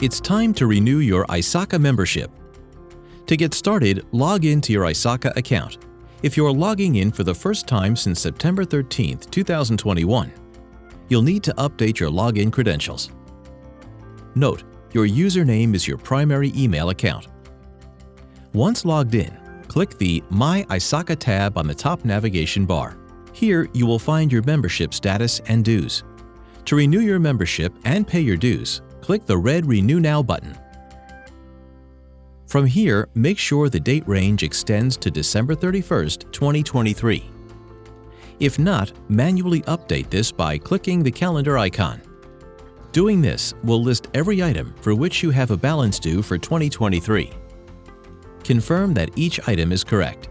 It's time to renew your ISACA membership. To get started, log in to your ISACA account. If you're logging in for the first time since September 13, 2021, you'll need to update your login credentials. Note, your username is your primary email account. Once logged in, click the My ISACA tab on the top navigation bar. Here, you will find your membership status and dues. To renew your membership and pay your dues, click the red Renew Now button. From here, make sure the date range extends to December 31st, 2023. If not, manually update this by clicking the calendar icon. Doing this will list every item for which you have a balance due for 2023. Confirm that each item is correct.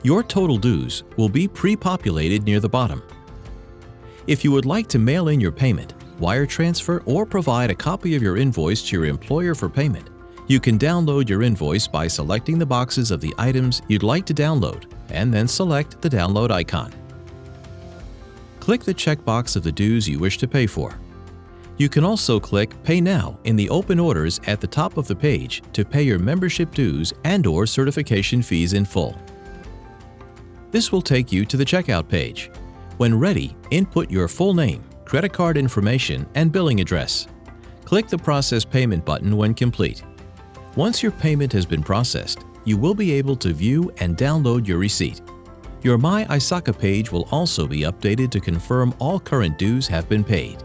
Your total dues will be pre-populated near the bottom. If you would like to mail in your payment, wire transfer, or provide a copy of your invoice to your employer for payment, you can download your invoice by selecting the boxes of the items you'd like to download and then select the download icon. Click the checkbox of the dues you wish to pay for. You can also click Pay Now in the open orders at the top of the page to pay your membership dues and/or certification fees in full. This will take you to the checkout page. When ready, input your full name, credit card information, and billing address. Click the Process Payment button when complete. Once your payment has been processed, you will be able to view and download your receipt. Your My ISACA page will also be updated to confirm all current dues have been paid.